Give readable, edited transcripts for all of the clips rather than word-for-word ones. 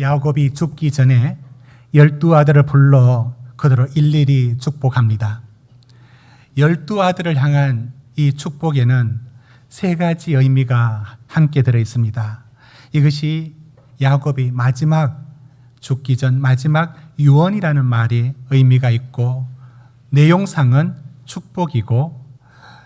야곱이 죽기 전에 12아들을 불러 그들을 일일이 축복합니다. 12아들을 향한 이 축복에는 세 가지 의미가 함께 들어 있습니다. 이것이 야곱이 마지막 죽기 전 마지막 유언이라는 말이 의미가 있고, 내용상은 축복이고,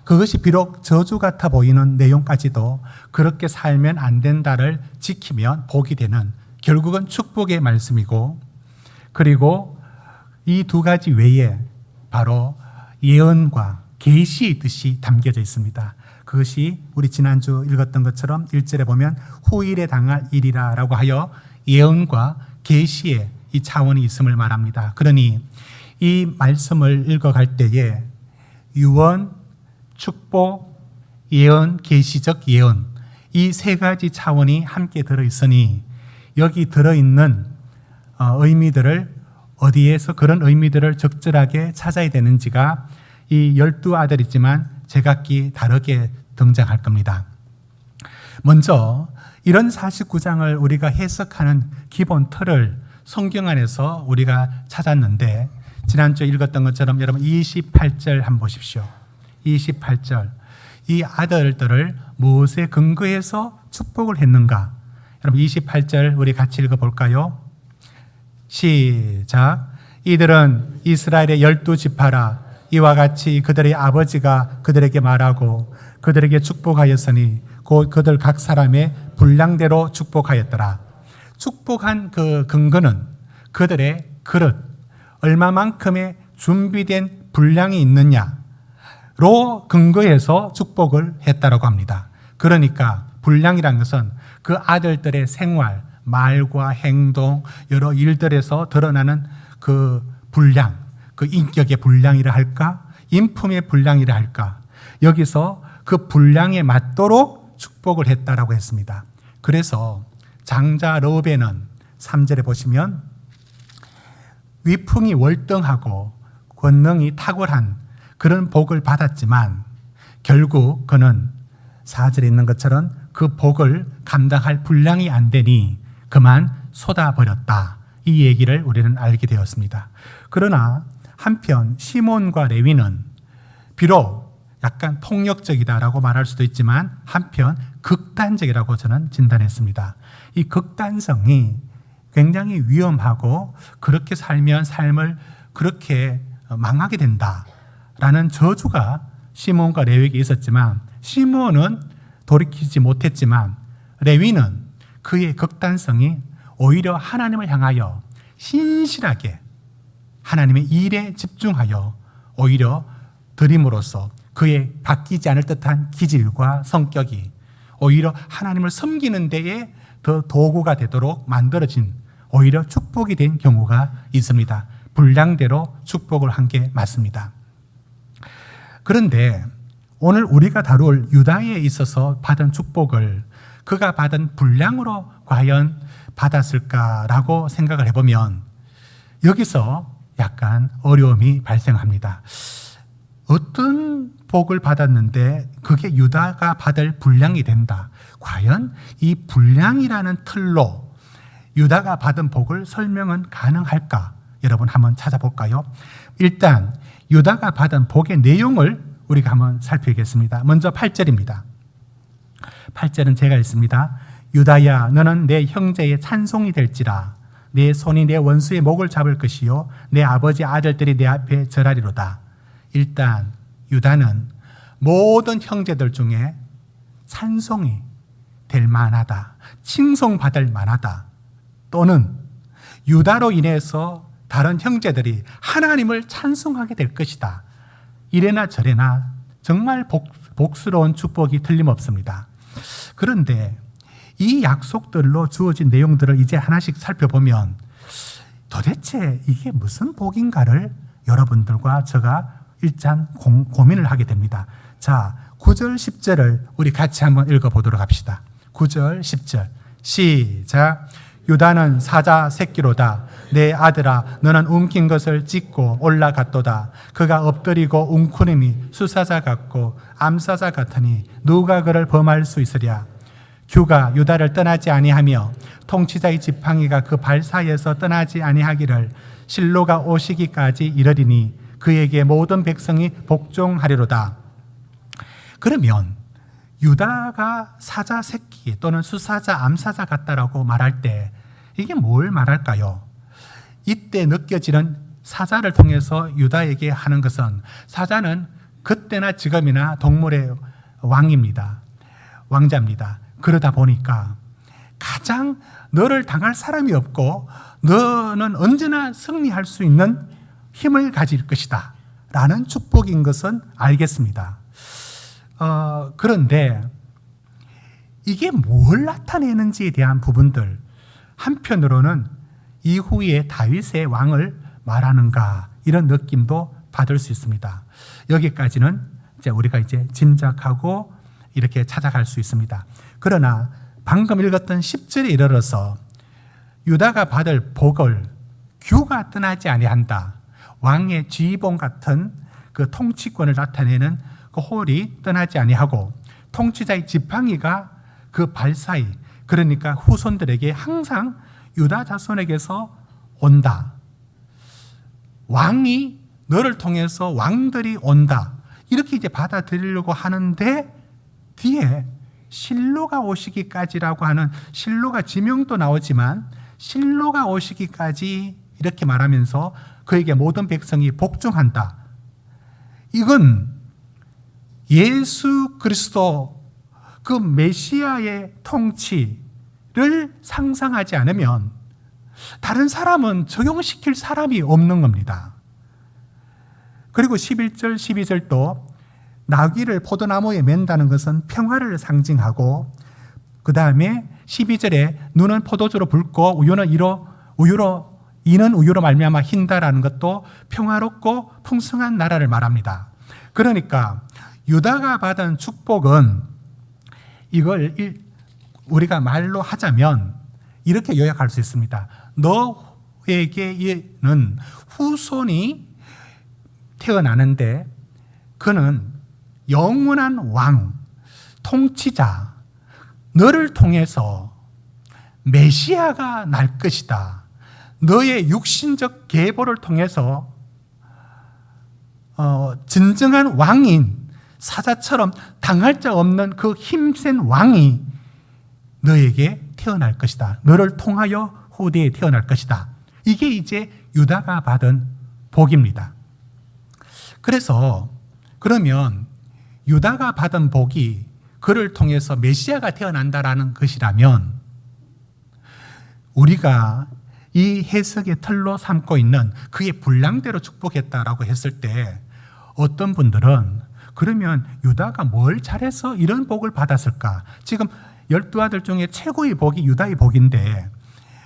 그것이 비록 저주 같아 보이는 내용까지도 그렇게 살면 안 된다를 지키면 복이 되는, 결국은 축복의 말씀이고, 그리고 이 두 가지 외에 바로 예언과 계시의 뜻이 담겨져 있습니다. 그것이 우리 지난주 읽었던 것처럼 1절에 보면 후일에 당할 일이라 라고 하여 예언과 계시의 이 차원이 있음을 말합니다. 그러니 이 말씀을 읽어갈 때에 유언, 축복, 예언, 계시적 예언, 이 세 가지 차원이 함께 들어있으니 여기 들어있는 의미들을 어디에서 그런 의미들을 적절하게 찾아야 되는지가 이 12아들이지만 제각기 다르게 등장할 겁니다. 먼저 이런 49장을 우리가 해석하는 기본 틀을 성경 안에서 우리가 찾았는데, 지난주에 읽었던 것처럼 여러분 28절 한번 보십시오. 28절, 이 아들들을 무엇에 근거해서 축복을 했는가? 여러분 28절 우리 같이 읽어볼까요? 시작. 이들은 이스라엘의 12지파라. 이와 같이 그들의 아버지가 그들에게 말하고 그들에게 축복하였으니 곧 그들 각 사람의 분량대로 축복하였더라. 축복한 그 근거는 그들의 그릇, 얼마만큼의 준비된 분량이 있느냐로 근거해서 축복을 했다라고 합니다. 그러니까 분량이라는 것은 그 아들들의 생활, 말과 행동, 여러 일들에서 드러나는 그 분량, 그 인격의 분량이라 할까? 인품의 분량이라 할까? 여기서 그 분량에 맞도록 축복을 했다라고 했습니다. 그래서 장자 르우벤은 3절에 보시면 위풍이 월등하고 권능이 탁월한 그런 복을 받았지만 결국 그는 4절에 있는 것처럼 그 복을 감당할 분량이 안 되니 그만 쏟아버렸다. 이 얘기를 우리는 알게 되었습니다. 그러나 한편 시몬과 레위는 비록 약간 폭력적이다라고 말할 수도 있지만 한편 극단적이라고 저는 진단했습니다. 이 극단성이 굉장히 위험하고 그렇게 살면 삶을 그렇게 망하게 된다라는 저주가 시몬과 레위에게 있었지만, 시몬은 돌이키지 못했지만 레위는 그의 극단성이 오히려 하나님을 향하여 신실하게 하나님의 일에 집중하여 오히려 드림으로써 그의 바뀌지 않을 듯한 기질과 성격이 오히려 하나님을 섬기는 데에 더 도구가 되도록 만들어진, 오히려 축복이 된 경우가 있습니다. 분량대로 축복을 한 게 맞습니다. 그런데 오늘 우리가 다룰 유다에 있어서 받은 축복을 그가 받은 분량으로 과연 받았을까라고 생각을 해보면 여기서 약간 어려움이 발생합니다. 어떤 복을 받았는데 그게 유다가 받을 분량이 된다. 과연 이 분량이라는 틀로 유다가 받은 복을 설명은 가능할까? 여러분 한번 찾아볼까요? 일단 유다가 받은 복의 내용을 우리가 한번 살펴보겠습니다. 먼저 8절입니다. 8절은 제가 읽습니다. 유다야, 너는 내 형제의 찬송이 될지라. 내 손이 내 원수의 목을 잡을 것이요 내 아버지 아들들이 내 앞에 절하리로다. 일단 유다는 모든 형제들 중에 찬송이 될 만하다, 칭송받을 만하다, 또는 유다로 인해서 다른 형제들이 하나님을 찬송하게 될 것이다. 이래나 저래나 정말 복스러운 축복이 틀림없습니다. 그런데 이 약속들로 주어진 내용들을 이제 하나씩 살펴보면 도대체 이게 무슨 복인가를 여러분들과 제가 일단 고민을 하게 됩니다. 자, 9절 10절을 우리 같이 한번 읽어보도록 합시다. 9절 10절 시작. 유다는 사자 새끼로다. 내 아들아, 너는 움킨 것을 찢고 올라갔도다. 그가 엎드리고 웅크림이 수사자 같고 암사자 같으니 누가 그를 범할 수 있으랴. 규가 유다를 떠나지 아니하며 통치자의 지팡이가 그 발 사이에서 떠나지 아니하기를 실로가 오시기까지 이르리니 그에게 모든 백성이 복종하리로다. 그러면 유다가 사자 새끼 또는 수사자 암사자 같다라고 말할 때 이게 뭘 말할까요? 이때 느껴지는 사자를 통해서 유다에게 하는 것은, 사자는 그때나 지금이나 동물의 왕입니다. 왕자입니다. 그러다 보니까 가장 너를 당할 사람이 없고 너는 언제나 승리할 수 있는 힘을 가질 것이다 라는 축복인 것은 알겠습니다. 그런데 이게 뭘 나타내는지에 대한 부분들, 한편으로는 이후에 다윗의 왕을 말하는가 이런 느낌도 받을 수 있습니다. 여기까지는 우리가 짐작하고 이렇게 찾아갈 수 있습니다. 그러나 방금 읽었던 10절에 이르러서 유다가 받을 복을 규가 떠나지 아니한다, 왕의 지휘봉 같은 그 통치권을 나타내는 그 홀이 떠나지 아니하고 통치자의 지팡이가 그 발 사이, 그러니까 후손들에게 항상 유다 자손에게서 온다. 왕이 너를 통해서 왕들이 온다. 이렇게 받아들이려고 하는데 뒤에 실로가 오시기까지라고 하는, 실로가 지명도 나오지만 실로가 오시기까지 이렇게 말하면서 그에게 모든 백성이 복종한다. 이건 예수 그리스도 그 메시아의 통치를 상상하지 않으면 다른 사람은 적용시킬 사람이 없는 겁니다. 그리고 11절, 12절도 나귀를 포도나무에 맨다는 것은 평화를 상징하고, 그 다음에 12절에 눈은 포도주로 붉고 이는 우유로 말미암아 흰다라는 것도 평화롭고 풍성한 나라를 말합니다. 그러니까 유다가 받은 축복은, 이걸 우리가 말로 하자면 이렇게 요약할 수 있습니다. 너에게는 후손이 태어나는데 그는 영원한 왕, 통치자, 너를 통해서 메시아가 날 것이다. 너의 육신적 계보를 통해서 진정한 왕인 사자처럼 당할 자 없는 그 힘센 왕이 너에게 태어날 것이다. 너를 통하여 후대에 태어날 것이다. 이게 이제 유다가 받은 복입니다. 그래서 그러면 유다가 받은 복이 그를 통해서 메시아가 태어난다라는 것이라면, 우리가 이 해석의 틀로 삼고 있는 그의 분량대로 축복했다라고 했을 때 어떤 분들은 그러면 유다가 뭘 잘해서 이런 복을 받았을까? 지금 12아들 중에 최고의 복이 유다의 복인데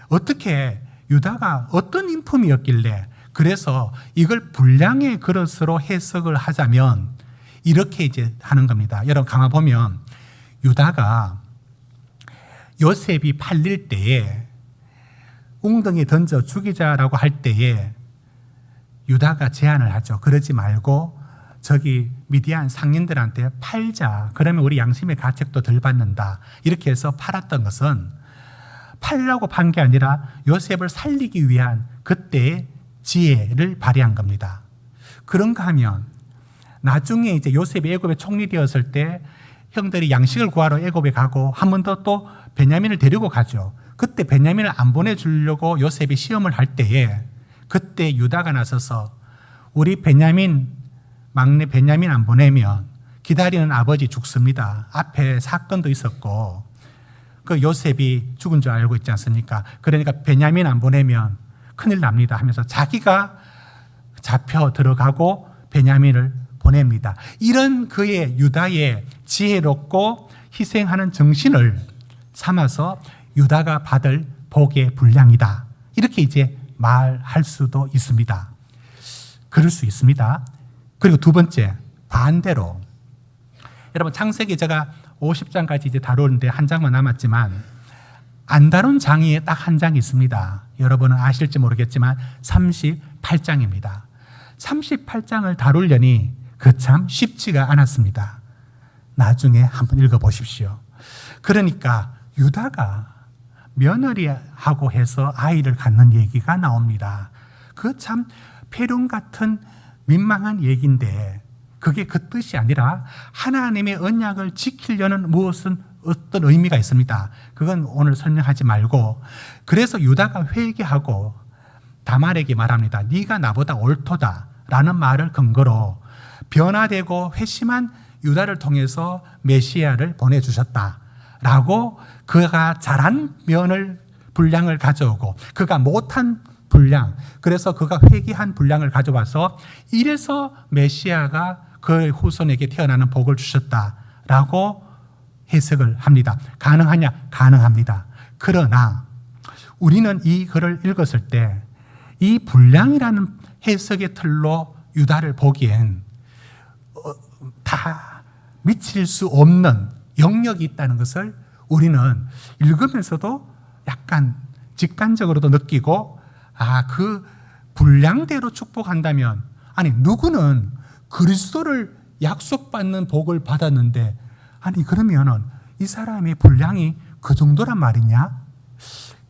어떻게 유다가 어떤 인품이었길래, 그래서 이걸 분량의 그릇으로 해석을 하자면 이렇게 하는 겁니다. 여러분 가만 보면 유다가 요셉이 팔릴 때에 웅덩이 던져 죽이자라고 할 때에 유다가 제안을 하죠. 그러지 말고 저기 미디안 상인들한테 팔자. 그러면 우리 양심의 가책도 덜 받는다. 이렇게 해서 팔았던 것은 팔라고 판 게 아니라 요셉을 살리기 위한 그때의 지혜를 발휘한 겁니다. 그런가 하면 나중에 요셉이 애굽에 총리되었을 때 형들이 양식을 구하러 애굽에 가고 한 번 더 또 베냐민을 데리고 가죠. 그때 베냐민을 안 보내주려고 요셉이 시험을 할 때에 그때 유다가 나서서 우리 막내 베냐민 안 보내면 기다리는 아버지 죽습니다. 앞에 사건도 있었고 그 요셉이 죽은 줄 알고 있지 않습니까? 그러니까 베냐민 안 보내면 큰일 납니다 하면서 자기가 잡혀 들어가고 베냐민을 보냅니다. 이런 그의 유다의 지혜롭고 희생하는 정신을 삼아서 유다가 받을 복의 분량이다. 이렇게 말할 수도 있습니다. 그럴 수 있습니다. 그리고 두 번째, 반대로 여러분 창세기 제가 50장까지 다루는데 한 장만 남았지만 안 다룬 장이 딱 한 장이 있습니다. 여러분은 아실지 모르겠지만 38장입니다. 38장을 다루려니 참 쉽지가 않았습니다. 나중에 한번 읽어보십시오. 그러니까 유다가 며느리하고 해서 아이를 갖는 얘기가 나옵니다. 그 참 폐륜 같은 민망한 얘기인데 그게 그 뜻이 아니라 하나님의 언약을 지키려는 무엇은 어떤 의미가 있습니다. 그건 오늘 설명하지 말고, 그래서 유다가 회개하고 다말에게 말합니다. 네가 나보다 옳도다 라는 말을 근거로 변화되고 회심한 유다를 통해서 메시아를 보내주셨다 라고, 그가 잘한 분량을 가져오고 그가 못한 분량, 그래서 그가 회개한 분량을 가져와서 이래서 메시아가 그의 후손에게 태어나는 복을 주셨다라고 해석을 합니다. 가능하냐? 가능합니다. 그러나 우리는 이 글을 읽었을 때 이 분량이라는 해석의 틀로 유다를 보기엔 다 미칠 수 없는 영역이 있다는 것을 우리는 읽으면서도 약간 직관적으로도 느끼고, 그 분량대로 축복한다면, 아니 누구는 그리스도를 약속받는 복을 받았는데, 아니 그러면은 이 사람의 분량이 그 정도란 말이냐?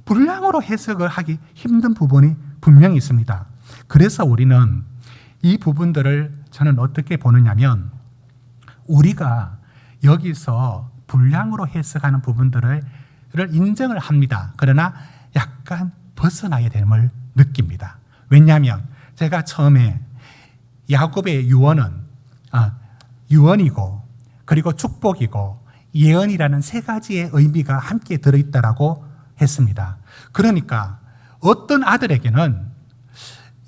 분량으로 해석을 하기 힘든 부분이 분명히 있습니다. 그래서 우리는 이 부분들을 저는 어떻게 보느냐면, 우리가 여기서 분량으로 해석하는 부분들을 인정을 합니다. 그러나 약간 벗어나야 됨을 느낍니다. 왜냐하면 제가 처음에 야곱의 유언은 유언이고 그리고 축복이고 예언이라는 세 가지의 의미가 함께 들어있다라고 했습니다. 그러니까 어떤 아들에게는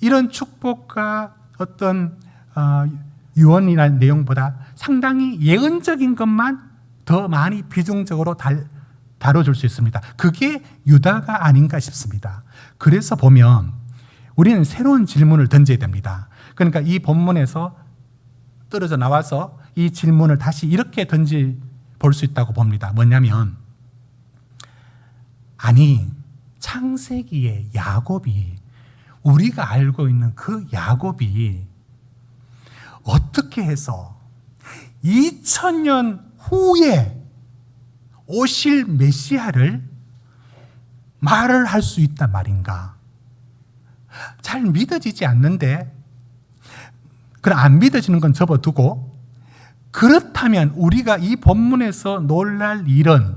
이런 축복과 어떤 유언이라는 내용보다 상당히 예언적인 것만 더 많이 비중적으로 다뤄줄 수 있습니다. 그게 유다가 아닌가 싶습니다. 그래서 보면 우리는 새로운 질문을 던져야 됩니다. 그러니까 이 본문에서 떨어져 나와서 이 질문을 다시 이렇게 볼 수 있다고 봅니다. 뭐냐면, 아니 창세기의 야곱이, 우리가 알고 있는 그 야곱이 어떻게 해서 2000년 후에 오실 메시아를 말을 할 수 있단 말인가? 잘 믿어지지 않는데, 그럼 안 믿어지는 건 접어두고, 그렇다면 우리가 이 본문에서 놀랄 일은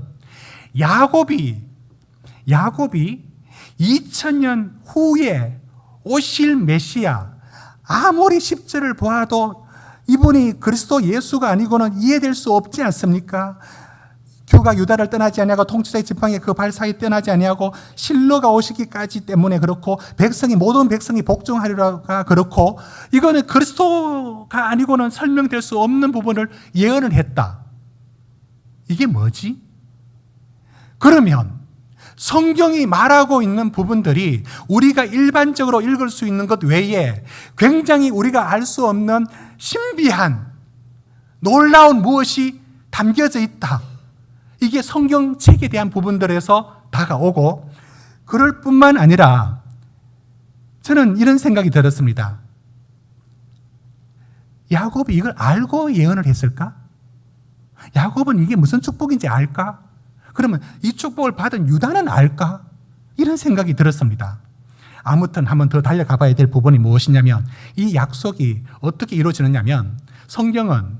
야곱이 2000년 후에 오실 메시아, 아무리 10절을 보아도 이분이 그리스도 예수가 아니고는 이해될 수 없지 않습니까? 규가 유다를 떠나지 아니하고 통치자의 지팡이 그 발 사이 떠나지 아니하고 실로가 오시기까지 때문에 그렇고, 모든 백성이 복종하리라가 그렇고, 이거는 그리스도가 아니고는 설명될 수 없는 부분을 예언을 했다. 이게 뭐지? 그러면 성경이 말하고 있는 부분들이 우리가 일반적으로 읽을 수 있는 것 외에 굉장히 우리가 알 수 없는 신비한 놀라운 무엇이 담겨져 있다. 이게 성경책에 대한 부분들에서 다가오고, 그럴 뿐만 아니라 저는 이런 생각이 들었습니다. 야곱이 이걸 알고 예언을 했을까? 야곱은 이게 무슨 축복인지 알까? 그러면 이 축복을 받은 유다는 알까? 이런 생각이 들었습니다. 아무튼 한번 더 달려가 봐야 될 부분이 무엇이냐면, 이 약속이 어떻게 이루어지느냐면, 성경은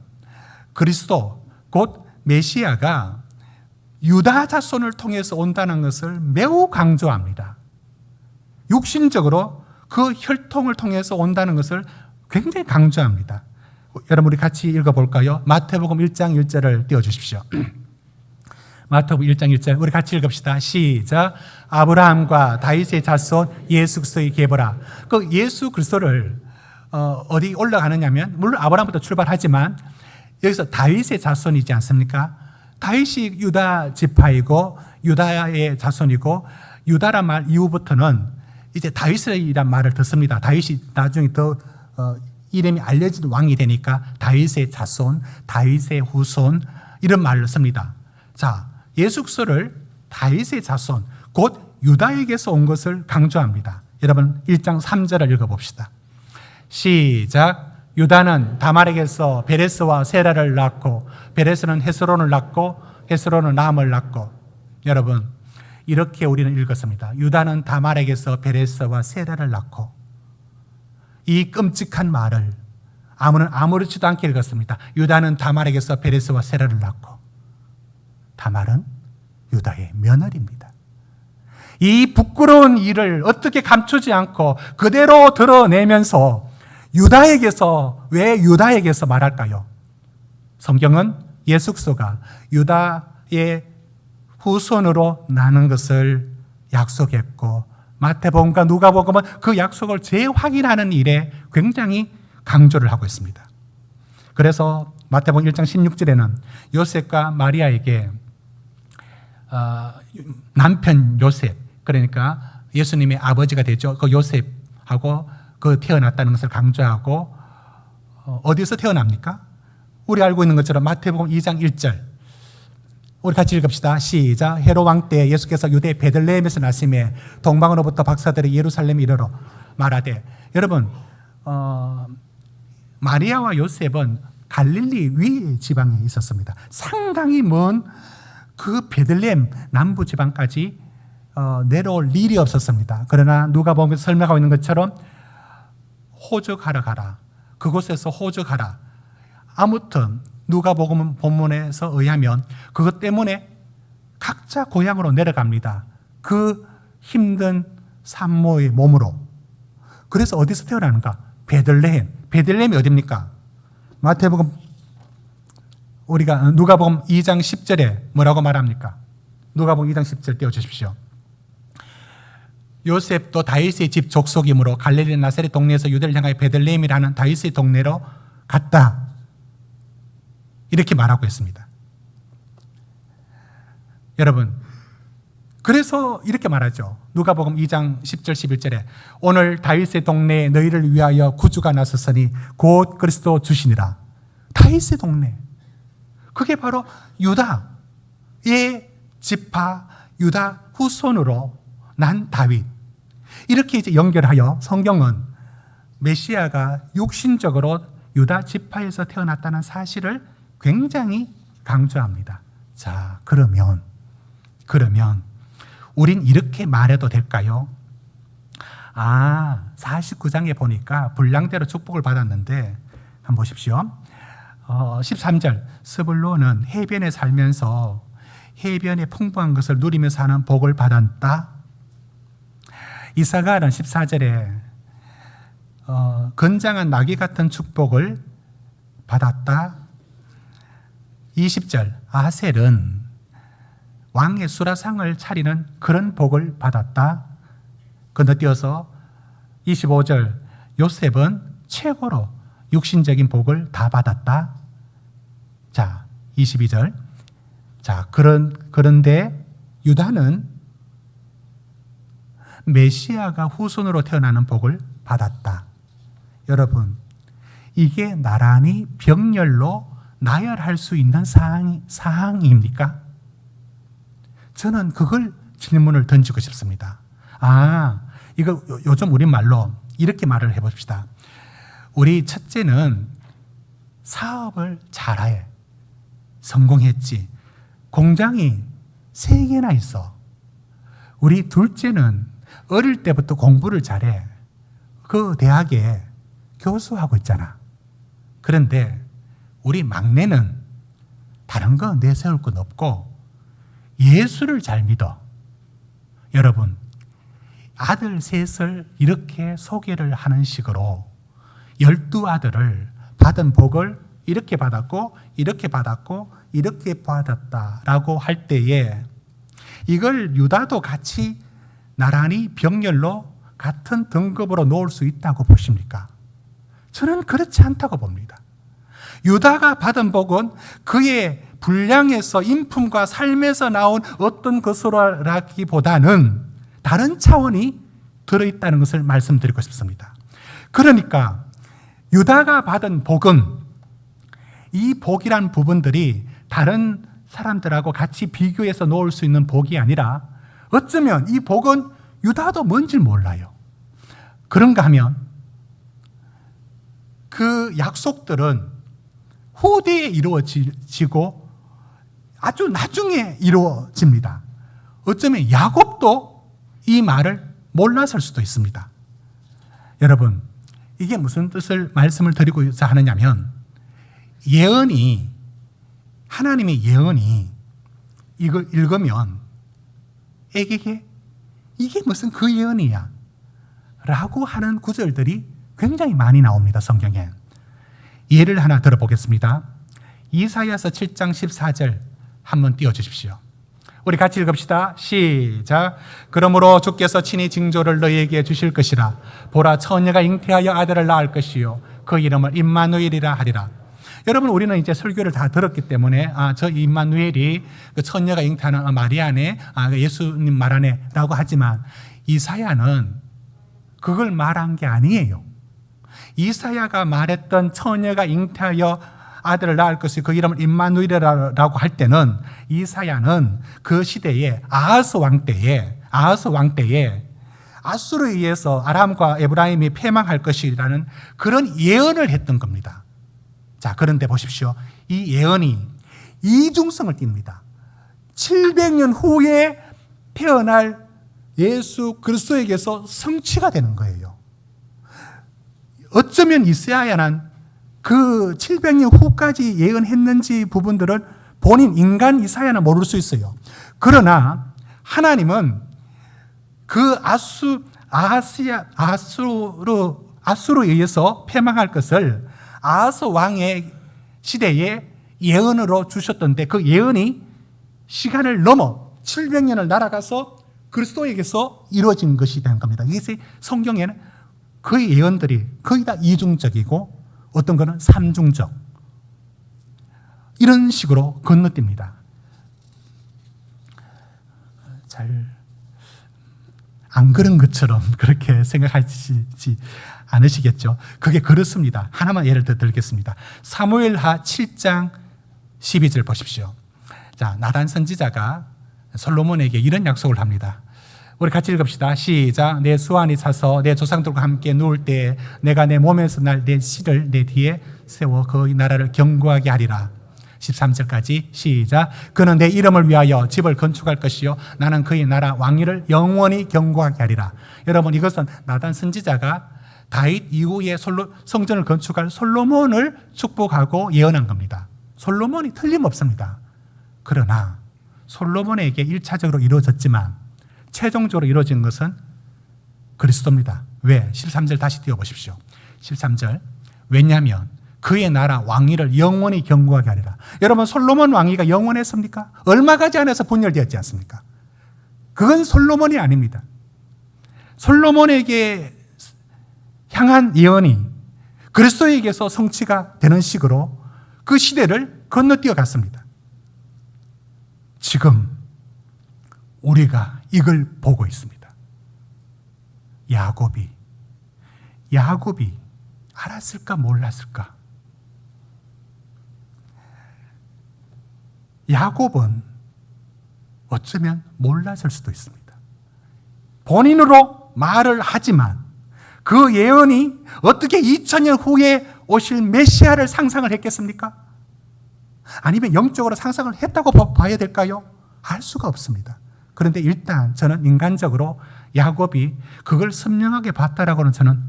그리스도 곧 메시아가 유다 자손을 통해서 온다는 것을 매우 강조합니다. 육신적으로 그 혈통을 통해서 온다는 것을 굉장히 강조합니다. 여러분 우리 같이 읽어볼까요? 마태복음 1장 1절을 띄워주십시오. 마태복음 1장 1절 우리 같이 읽읍시다. 시작. 아브라함과 다윗의 자손 예수 그리스도의 계보라. 그 예수 그리스도를 어디 올라가느냐면, 물론 아브라함부터 출발하지만 여기서 다윗의 자손이지 않습니까? 다윗이 유다 지파이고 유다의 자손이고, 유다란 말 이후부터는 이제 다윗이란 말을 듣습니다. 다윗이 나중에 더 이름이 알려진 왕이 되니까 다윗의 자손, 다윗의 후손 이런 말을 씁니다. 자, 예수 그리스도를 다윗의 자손 곧 유다에게서 온 것을 강조합니다. 여러분 1장 3절을 읽어봅시다. 시작. 유다는 다말에게서 베레스와 세라를 낳고, 베레스는 헤스론을 낳고, 헤스론은 람을 낳고. 여러분, 이렇게 우리는 읽었습니다. 유다는 다말에게서 베레스와 세라를 낳고, 이 끔찍한 말을 아무렇지도 않게 읽었습니다. 유다는 다말에게서 베레스와 세라를 낳고, 다말은 유다의 며느리입니다. 이 부끄러운 일을 어떻게 감추지 않고 그대로 드러내면서 왜 유다에게서 말할까요? 성경은 예수가 유다의 후손으로 나는 것을 약속했고, 마태복음과 누가복음은 그 약속을 재확인하는 일에 굉장히 강조를 하고 있습니다. 그래서 마태복음 1장 16절에는 요셉과 마리아에게 남편 요셉, 그러니까 예수님의 아버지가 되죠. 그 요셉하고 그 태어났다는 것을 강조하고, 어디서 태어납니까? 우리 알고 있는 것처럼 마태복음 2장 1절, 우리 같이 읽읍시다. 시작. 헤롯 왕 때 예수께서 유대 베들레헴에서 나심에 동방으로부터 박사들이 예루살렘에 이르러 말하되, 여러분, 마리아와 요셉은 갈릴리 위 지방에 있었습니다. 상당히 먼 그 베들레헴 남부 지방까지 내려올 일이 없었습니다. 그러나 누가복음에서 설명하고 있는 것처럼 호적하러 가라, 그곳에서 호적하라. 아무튼 누가복음 본문에서 의하면 그것 때문에 각자 고향으로 내려갑니다. 그 힘든 산모의 몸으로. 그래서 어디서 태어나는가? 베들레헴. 베들레헴이 어디입니까? 우리가 누가복음 2장 10절에 뭐라고 말합니까? 누가복음 2장 10절 띄워주십시오. 요셉도 다윗의 집 족속이므로 갈릴리 나사렛 동네에서 유대를 향하여 베들레헴이라는 다윗의 동네로 갔다. 이렇게 말하고 있습니다. 여러분, 그래서 이렇게 말하죠. 누가복음 2장 10절 11절에 오늘 다윗의 동네에 너희를 위하여 구주가 나섰으니 곧 그리스도 주시니라. 다윗의 동네, 그게 바로 유다의 지파, 유다 후손으로 난 다윗. 이렇게 이제 연결하여 성경은 메시아가 육신적으로 유다 지파에서 태어났다는 사실을 굉장히 강조합니다. 자, 그러면 우린 이렇게 말해도 될까요? 49장에 보니까 분량대로 축복을 받았는데, 한번 보십시오. 13절, 스불론은 해변에 살면서 해변의 풍부한 것을 누리며 사는 복을 받았다. 이사가는 14절에 건장한 나귀 같은 축복을 받았다. 20절, 아셀은 왕의 수라상을 차리는 그런 복을 받았다. 건너뛰어서 25절, 요셉은 최고로 육신적인 복을 다 받았다. 자, 22절, 자, 그런데 유다는 메시아가 후손으로 태어나는 복을 받았다. 여러분, 이게 나란히 병렬로 나열할 수 있는 사항입니까? 저는 그걸 질문을 던지고 싶습니다. 이거 요즘 우리말로 이렇게 말을 해봅시다. 우리 첫째는 사업을 잘해. 성공했지. 공장이 3개나 있어. 우리 둘째는 어릴 때부터 공부를 잘해. 그 대학에 교수하고 있잖아. 그런데 우리 막내는 다른 거 내세울 건 없고 예수를 잘 믿어. 여러분, 아들 셋을 이렇게 소개를 하는 식으로 12아들을 받은 복을 이렇게 받았고 이렇게 받았고 이렇게 받았다라고 할 때에 이걸 유다도 같이 나란히 병렬로 같은 등급으로 놓을 수 있다고 보십니까? 저는 그렇지 않다고 봅니다. 유다가 받은 복은 그의 분량에서, 인품과 삶에서 나온 어떤 것으로라기보다는 다른 차원이 들어있다는 것을 말씀드리고 싶습니다. 그러니까 유다가 받은 복은, 이 복이란 부분들이 다른 사람들하고 같이 비교해서 놓을 수 있는 복이 아니라 어쩌면 이 복은 유다도 뭔지 몰라요. 그런가 하면 그 약속들은 후대에 이루어지고 아주 나중에 이루어집니다. 어쩌면 야곱도 이 말을 몰랐을 수도 있습니다. 여러분, 이게 무슨 뜻을 말씀을 드리고자 하느냐면, 예언이, 하나님의 예언이 이걸 읽으면 애기게 이게 무슨 그 예언이야 라고 하는 구절들이 굉장히 많이 나옵니다. 성경에. 예를 하나 들어보겠습니다. 이사야서 7장 14절 한번 띄워주십시오. 우리 같이 읽읍시다. 시작. 그러므로 주께서 친히 징조를 너희에게 주실 것이라. 보라, 처녀가 잉태하여 아들을 낳을 것이요 그 이름을 임마누엘이라 하리라. 여러분, 우리는 이제 설교를 다 들었기 때문에 저 임마누엘이 그 처녀가 잉태하는 마리아네, 예수님 말하네 라고 하지만, 이사야는 그걸 말한 게 아니에요. 이사야가 말했던 처녀가 잉태하여 아들을 낳을 것이 그 이름을 임마누엘이라고 할 때는, 이사야는 그 시대에 아하스 왕 때에 아수르에 의해서 아람과 에브라임이 패망할 것이라는 그런 예언을 했던 겁니다. 자, 그런데 보십시오. 이 예언이 이중성을 띱니다. 700년 후에 태어날 예수 그리스도에게서 성취가 되는 거예요. 어쩌면 이사야는 그 700년 후까지 예언했는지 부분들은 본인 인간 이사야는 모를 수 있어요. 그러나 하나님은 그 아수르에 의해서 패망할 것을 아하스 왕의 시대에 예언으로 주셨던데, 그 예언이 시간을 넘어 700년을 날아가서 그리스도에게서 이루어진 것이 되는 겁니다. 이것이 성경에는 그 예언들이 거의 다 이중적이고 어떤 거는 삼중적, 이런 식으로 건너뜁니다. 잘 안 그런 것처럼 그렇게 생각하시지 않으시겠죠? 그게 그렇습니다. 하나만 예를 더 들겠습니다. 사무엘하 7장 12절 보십시오. 자, 나단 선지자가 솔로몬에게 이런 약속을 합니다. 우리 같이 읽읍시다. 시작. 내 수완이 차서 내 조상들과 함께 누울 때에 내가 내 몸에서 날 내 씨를 내 뒤에 세워 그 나라를 견고하게 하리라. 13절까지 시작. 그는 내 이름을 위하여 집을 건축할 것이요 나는 그의 나라 왕위를 영원히 견고하게 하리라. 여러분, 이것은 나단 선지자가 다윗 이후에 성전을 건축할 솔로몬을 축복하고 예언한 겁니다. 솔로몬이 틀림없습니다. 그러나 솔로몬에게 1차적으로 이루어졌지만 최종적으로 이루어진 것은 그리스도입니다. 왜? 13절 다시 띄워보십시오. 13절. 왜냐하면 그의 나라 왕위를 영원히 견고하게 하리라. 여러분, 솔로몬 왕위가 영원했습니까? 얼마 가지 안에서 분열되었지 않습니까? 그건 솔로몬이 아닙니다. 솔로몬에게 향한 예언이 그리스도에게서 성취가 되는 식으로 그 시대를 건너뛰어 갔습니다. 지금 우리가 이걸 보고 있습니다. 야곱이 알았을까 몰랐을까? 야곱은 어쩌면 몰랐을 수도 있습니다. 본인으로 말을 하지만 그 예언이 어떻게 2000년 후에 오실 메시아를 상상을 했겠습니까? 아니면 영적으로 상상을 했다고 봐야 될까요? 알 수가 없습니다. 그런데 일단 저는 인간적으로 야곱이 그걸 선명하게 봤다라고는 저는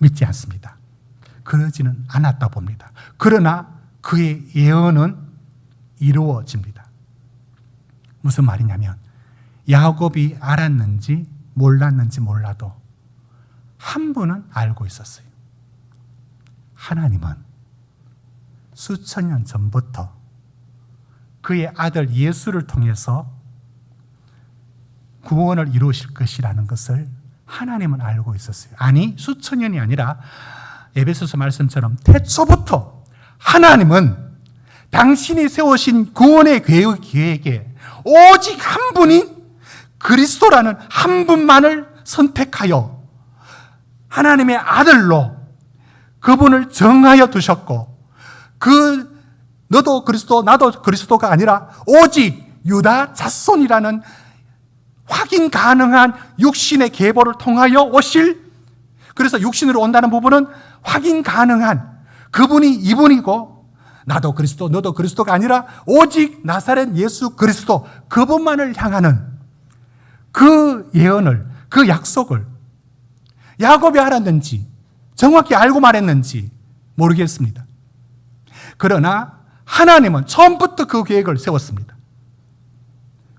믿지 않습니다. 그러지는 않았다 봅니다. 그러나 그의 예언은 이루어집니다. 무슨 말이냐면 야곱이 알았는지 몰랐는지 몰라도 한 분은 알고 있었어요. 하나님은 수천 년 전부터 그의 아들 예수를 통해서 구원을 이루실 것이라는 것을 하나님은 알고 있었어요. 아니, 수천 년이 아니라 에베소서 말씀처럼 태초부터 하나님은 당신이 세우신 구원의 계획에 오직 한 분이 그리스도라는 한 분만을 선택하여 하나님의 아들로 그분을 정하여 두셨고, 너도 그리스도 나도 그리스도가 아니라 오직 유다 자손이라는 확인 가능한 육신의 계보를 통하여 오실, 그래서 육신으로 온다는 부분은 확인 가능한 그분이 이분이고 나도 그리스도, 너도 그리스도가 아니라 오직 나사렛 예수 그리스도, 그분만을 향하는 그 예언을, 그 약속을 야곱이 알았는지 정확히 알고 말했는지 모르겠습니다. 그러나 하나님은 처음부터 그 계획을 세웠습니다.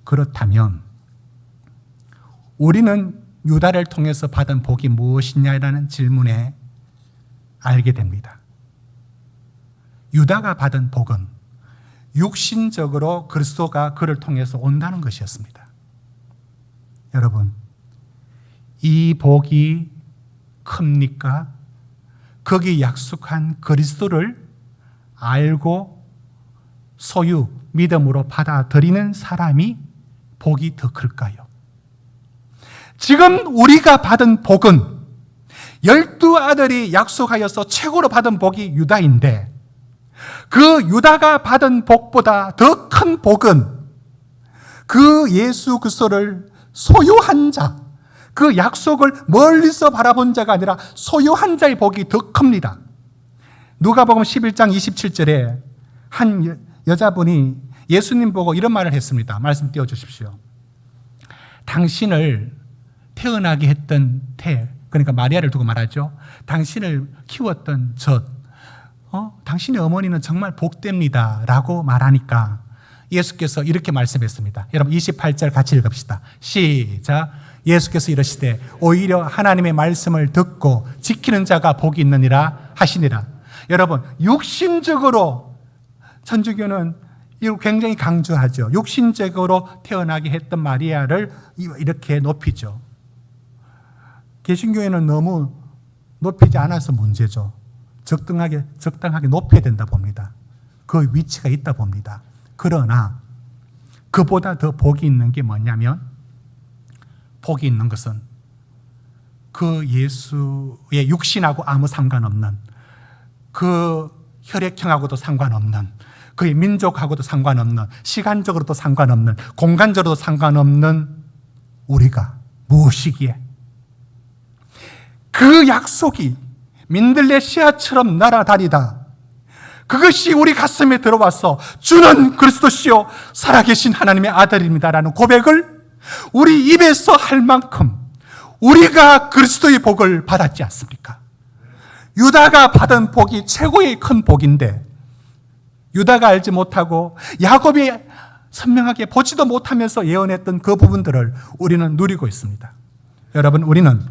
그렇다면 우리는 유다를 통해서 받은 복이 무엇이냐라는 질문에 알게 됩니다. 유다가 받은 복은 육신적으로 그리스도가 그를 통해서 온다는 것이었습니다. 여러분, 이 복이 큽니까? 거기 약속한 그리스도를 알고 소유, 믿음으로 받아들이는 사람이 복이 더 클까요? 지금 우리가 받은 복은 12아들이 약속하여서 최고로 받은 복이 유다인데, 그 유다가 받은 복보다 더 큰 복은 그 예수 그리스도를 소유한 자, 그 약속을 멀리서 바라본 자가 아니라 소유한 자의 복이 더 큽니다. 누가복음 11장 27절에 한 여자분이 예수님 보고 이런 말을 했습니다. 말씀 띄워주십시오. 당신을 태어나게 했던 그러니까 마리아를 두고 말하죠. 당신을 키웠던 당신의 어머니는 정말 복됩니다 라고 말하니까 예수께서 이렇게 말씀했습니다. 여러분 28절 같이 읽읍시다. 시작. 예수께서 이러시되 오히려 하나님의 말씀을 듣고 지키는 자가 복이 있느니라 하시니라. 여러분, 육신적으로 천주교는 이거 굉장히 강조하죠. 육신적으로 태어나게 했던 마리아를 이렇게 높이죠. 개신교회는 너무 높이지 않아서 문제죠. 적당하게 높여야 된다 봅니다. 그 위치가 있다 봅니다. 그러나 그보다 더 복이 있는 게 뭐냐면, 복이 있는 것은 그 예수의 육신하고 아무 상관없는, 그 혈액형하고도 상관없는, 그의 민족하고도 상관없는, 시간적으로도 상관없는, 공간적으로도 상관없는 우리가 무엇이기에 그 약속이 민들레 씨앗처럼 날아다니다 그것이 우리 가슴에 들어와서 주는 그리스도시요 살아계신 하나님의 아들입니다라는 고백을 우리 입에서 할 만큼 우리가 그리스도의 복을 받았지 않습니까? 유다가 받은 복이 최고의 큰 복인데, 유다가 알지 못하고 야곱이 선명하게 보지도 못하면서 예언했던 그 부분들을 우리는 누리고 있습니다. 여러분, 우리는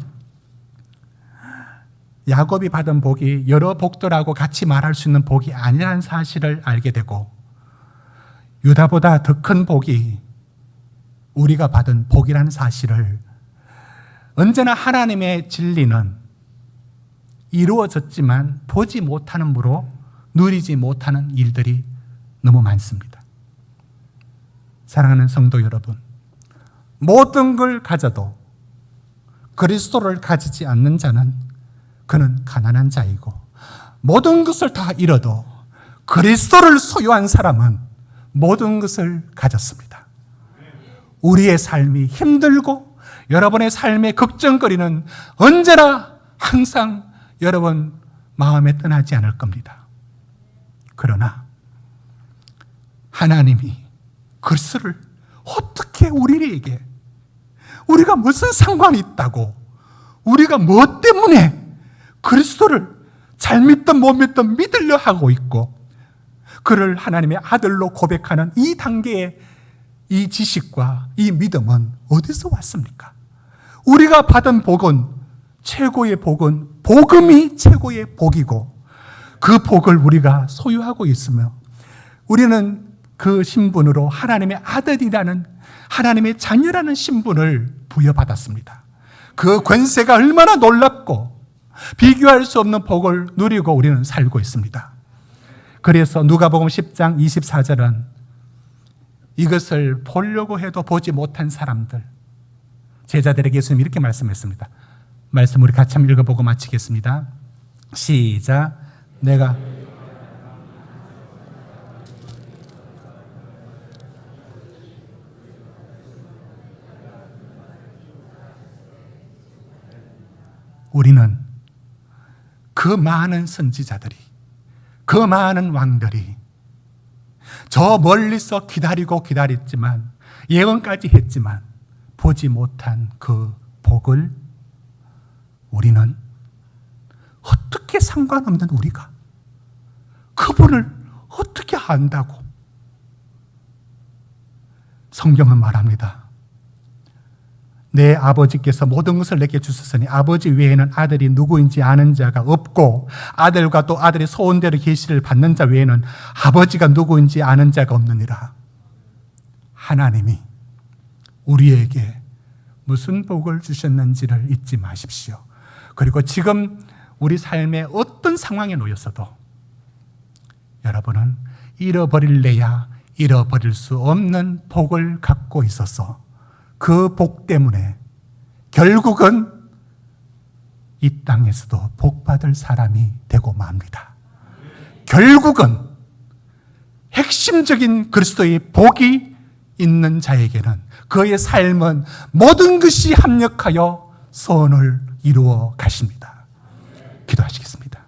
야곱이 받은 복이 여러 복들하고 같이 말할 수 있는 복이 아니라는 사실을 알게 되고, 유다보다 더 큰 복이 우리가 받은 복이라는 사실을, 언제나 하나님의 진리는 이루어졌지만 보지 못하는므로 누리지 못하는 일들이 너무 많습니다. 사랑하는 성도 여러분, 모든 걸 가져도 그리스도를 가지지 않는 자는 그는 가난한 자이고, 모든 것을 다 잃어도 그리스도를 소유한 사람은 모든 것을 가졌습니다. 우리의 삶이 힘들고 여러분의 삶의 걱정거리는 언제나 항상 여러분 마음에 떠나지 않을 겁니다. 그러나 하나님이 그리스도를 어떻게 우리에게, 우리가 무슨 상관이 있다고, 우리가 뭐 때문에 그리스도를 잘 믿든 못 믿든 믿으려 하고 있고, 그를 하나님의 아들로 고백하는 이 단계의 이 지식과 이 믿음은 어디서 왔습니까? 우리가 받은 복은, 최고의 복은 복음이 최고의 복이고, 그 복을 우리가 소유하고 있으며 우리는 그 신분으로 하나님의 아들이라는, 하나님의 자녀라는 신분을 부여받았습니다. 그 권세가 얼마나 놀랍고 비교할 수 없는 복을 누리고 우리는 살고 있습니다. 그래서 누가복음 10장 24절은 이것을 보려고 해도 보지 못한 사람들, 제자들에게 예수님이 이렇게 말씀했습니다. 말씀 우리 같이 한번 읽어보고 마치겠습니다. 시작. 우리는 그 많은 선지자들이, 그 많은 왕들이 저 멀리서 기다렸지만 예언까지 했지만 보지 못한 그 복을 우리는 어떻게 상관없는 우리가 그분을 어떻게 안다고? 성경은 말합니다. 내 아버지께서 모든 것을 내게 주셨으니 아버지 외에는 아들이 누구인지 아는 자가 없고 아들과 또 아들의 소원대로 계시를 받는 자 외에는 아버지가 누구인지 아는 자가 없느니라. 하나님이 우리에게 무슨 복을 주셨는지를 잊지 마십시오. 그리고 지금 우리 삶의 어떤 상황에 놓였어도 여러분은 잃어버릴래야 잃어버릴 수 없는 복을 갖고 있어서 그 복 때문에 결국은 이 땅에서도 복받을 사람이 되고 맙니다. 결국은 핵심적인 그리스도의 복이 있는 자에게는 그의 삶은 모든 것이 합력하여 소원을 이루어 가십니다. 기도하시겠습니다.